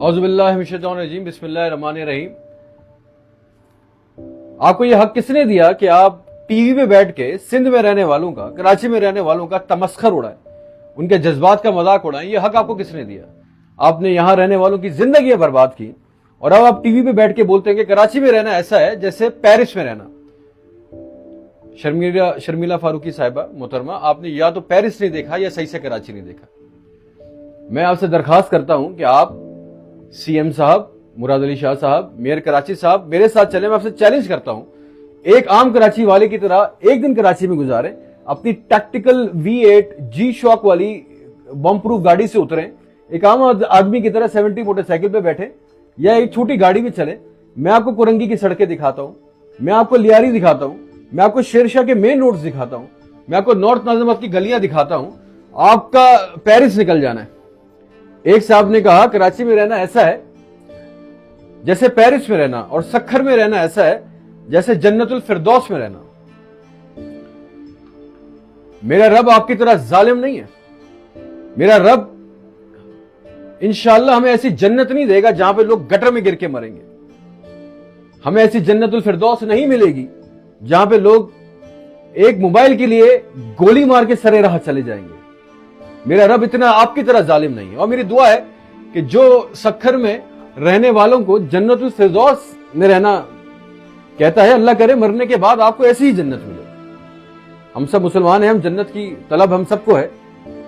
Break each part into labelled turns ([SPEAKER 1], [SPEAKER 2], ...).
[SPEAKER 1] औज़ुबिल्लाहि मिनश्शैतानिर्रजीम बिस्मिल्लाहिर्रहमानिर्रहीम। आपको ये हक किसने दिया कि आप टीवी पे बैठ के सिंध में रहने वालों का, कराची में रहने वालों का तमस्खर उड़ाएं, उनके जज्बात का मजाक उड़ाएं? ये हक आपको किसने दिया? आपने यहां रहने वालों की जिंदगी बर्बाद की और अब आप टीवी पे बैठ के बोलते हैं कि कराची में रहना ऐसा है जैसे पेरिस में रहना। शर्मिला फारूकी साहिबा मोहतरमा, आपने या तो पेरिस नहीं देखा या सही से कराची नहीं देखा। मैं आपसे दरखास्त करता हूं कि आप सीएम साहब, मुराद अली शाह साहब, मेयर कराची साहब मेरे साथ चले। मैं आपसे चैलेंज करता हूं, एक आम कराची वाले की तरह एक दिन कराची में गुजारें, अपनी टैक्टिकल V8 जी शॉक वाली बम प्रूफ गाड़ी से उतरें, एक आम आदमी की तरह 70 मोटरसाइकिल पे बैठे या एक छोटी गाड़ी में चले। मैं आपको कुरंगी की सड़कें दिखाता हूं, मैं आपको लियारी दिखाता हूं, मैं आपको शेरशाह के मेन रोड्स दिखाता हूं, मैं आपको नॉर्थ नाजिमाबाद की गलियां दिखाता हूं। आपका पेरिस निकल जाना है। एक साहब ने कहा कराची में रहना ऐसा है जैसे पेरिस में रहना, और सखर में रहना ऐसा है जैसे जन्नतुल फिरदौस में रहना। मेरा रब आपकी तरह जालिम नहीं है। मेरा रब इंशाअल्लाह हमें ऐसी जन्नत नहीं देगा जहां पे लोग गटर में गिर के मरेंगे। हमें ऐसी जन्नतुल फिरदौस नहीं मिलेगी जहां पे लोग एक मोबाइल के लिए गोली मार के सरे राह चले जाएंगे। मेरा रब इतना आपकी तरह जालिम नहीं है। और मेरी दुआ है कि जो सखर में रहने वालों को जन्नतुल फिरदौस में रहना कहता है, अल्लाह करे मरने के बाद आपको ऐसी ही जन्नत मिले। हम सब मुसलमान हैं, हम जन्नत की तलब हम सबको है,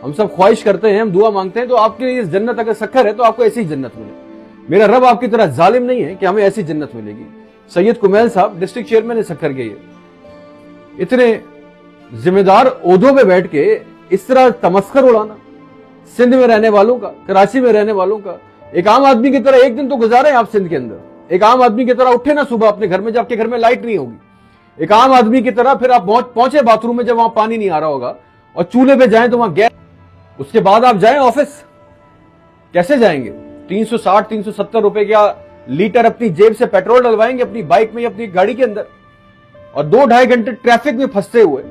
[SPEAKER 1] हम सब ख्वाहिश करते हैं, हम दुआ मांगते हैं। तो आपके लिए जन्नत अगर सखर है तो आपको ऐसी ही जन्नत मिले। मेरा रब आपकी तरह जालिम नहीं है कि हमें ऐसी जन्नत मिलेगी। सैयद कुमैल साहब डिस्ट्रिक्ट चेयरमैन है सखर के, इतने जिम्मेदार ओहदों में बैठ के इस तरह तमस्खर उड़ाना सिंध में रहने वालों का, कराची में रहने वालों का। एक आम आदमी की तरह एक दिन तो गुजारे आप सिंध के अंदर। एक आम आदमी की तरह उठे ना सुबह अपने घर में जब आपके घर में लाइट नहीं होगी। एक आम आदमी की तरह फिर आप पहुंचे बाथरूम में जब वहां पानी नहीं आ रहा होगा, और चूल्हे पे जाएं तो वहां गैस। उसके बाद आप जाएं ऑफिस, कैसे जाएंगे? 360-370 रुपए का लीटर अपनी जेब से पेट्रोल डलवाएंगे अपनी बाइक में या अपनी गाड़ी के अंदर, और 2-2.5 घंटे ट्रैफिक में फंसते हुए,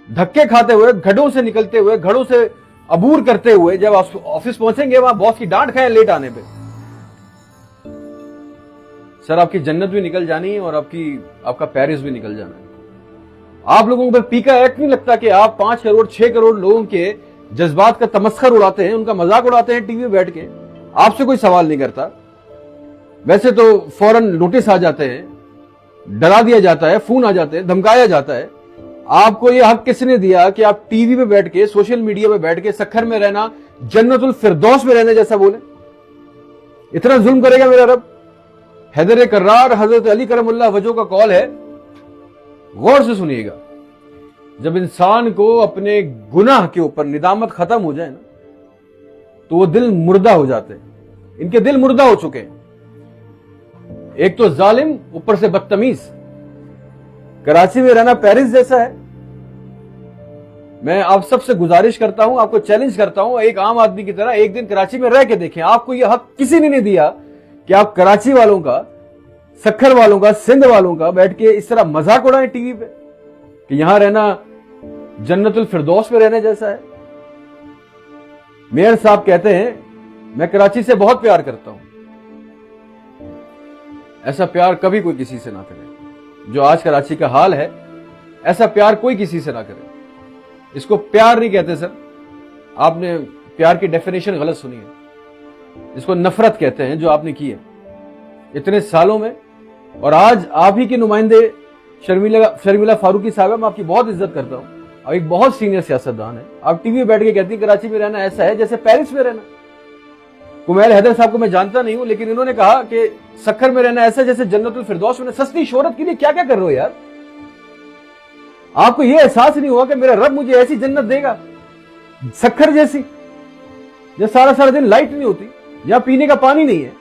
[SPEAKER 1] धक्के खाते हुए, गड्ढों से निकलते हुए, घड़ों से अबूर करते हुए जब ऑफिस पहुंचेंगे वहां बॉस की डांट खाए लेट आने पे। सर आपकी जन्नत भी निकल जानी है और आपका पेरिस भी निकल जाना है। आप लोगों पे पीका एक्ट नहीं लगता कि आप 5 करोड़ 6 करोड़ लोगों के जज्बात का तमस्खर उड़ाते हैं, उनका मजाक उड़ाते हैं टीवी में बैठ के? आपसे कोई सवाल नहीं करता। वैसे तो फौरन नोटिस आ जाते हैं, डरा दिया जाता है, फोन आ जाते हैं, धमकाया जाता है। आपको यह हक किसने दिया कि आप टीवी पे बैठ के, सोशल मीडिया पे बैठ के सखर में रहना जन्नतुल फिरदौस में रहने जैसा बोले? इतना जुल्म करेगा मेरा रब? हैदर कर्रार हजरत अली करमुल्लाह वजह का कॉल है, गौर से सुनिएगा। जब इंसान को अपने गुनाह के ऊपर निदामत खत्म हो जाए ना, तो वो दिल मुर्दा हो जाते हैं। इनके दिल मुर्दा हो चुके हैं। एक तो जालिम, ऊपर से बदतमीज। कराची में रहना पेरिस जैसा है। मैं आप सबसे गुजारिश करता हूं, आपको चैलेंज करता हूं, एक आम आदमी की तरह एक दिन कराची में रह के देखें। आपको यह हक किसी ने नहीं दिया कि आप कराची वालों का, सखर वालों का, सिंध वालों का बैठ के इस तरह मजाक उड़ाएं टीवी पे कि यहां रहना जन्नतुल फिरदौस में रहने जैसा है। मेयर साहब कहते हैं मैं कराची से बहुत प्यार करता हूं। ऐसा प्यार कभी कोई किसी से ना करे जो आज कराची का हाल है। ऐसा प्यार कोई किसी से ना करे। इसको प्यार नहीं कहते सर, आपने प्यार की डेफिनेशन गलत सुनी है। इसको नफरत कहते हैं जो आपने की है इतने सालों में। और आज आप ही के नुमाइंदे शर्मिला फारूकी साहब, मैं आपकी बहुत इज्जत करता हूं, आप एक बहुत सीनियर सियासतदान है। आप टीवी में बैठ के कहती कराची में रहना ऐसा है जैसे पेरिस में रहना। कुमैल हैदर साहब को मैं जानता नहीं हूं, लेकिन इन्होंने कहा कि सखर में रहना ऐसा जैसे जन्नतुल फिरदौस में। सस्ती शोहरत के लिए क्या क्या कर रहे हो यार? आपको यह एहसास नहीं हुआ कि मेरा रब मुझे ऐसी जन्नत देगा सखर जैसी, जब सारा सारा दिन लाइट नहीं होती, या पीने का पानी नहीं है?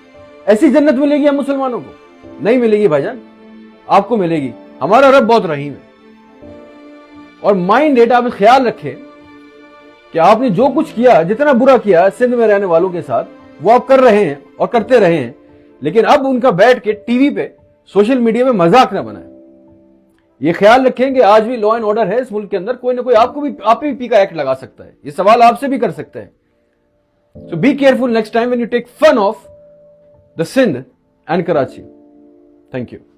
[SPEAKER 1] ऐसी जन्नत मिलेगी हम मुसलमानों को? नहीं मिलेगी भाईजान, आपको मिलेगी। हमारा रब बहुत रहीम है। और माइंड डेट आप ख्याल रखें कि आपने जो कुछ किया, जितना बुरा किया सिंध में रहने वालों के साथ, वो आप कर रहे हैं और करते रहे हैं। लेकिन अब उनका बैठ के टीवी पे, सोशल मीडिया में मजाक ना बनाए। ये ख्याल रखें कि आज भी लॉ एंड ऑर्डर है इस मुल्क के अंदर। कोई ना कोई आप भी पीका एक्ट लगा सकता है। ये सवाल आपसे भी कर सकते हैं। So be careful next time when you take fun of the Sindh and Karachi. Thank you.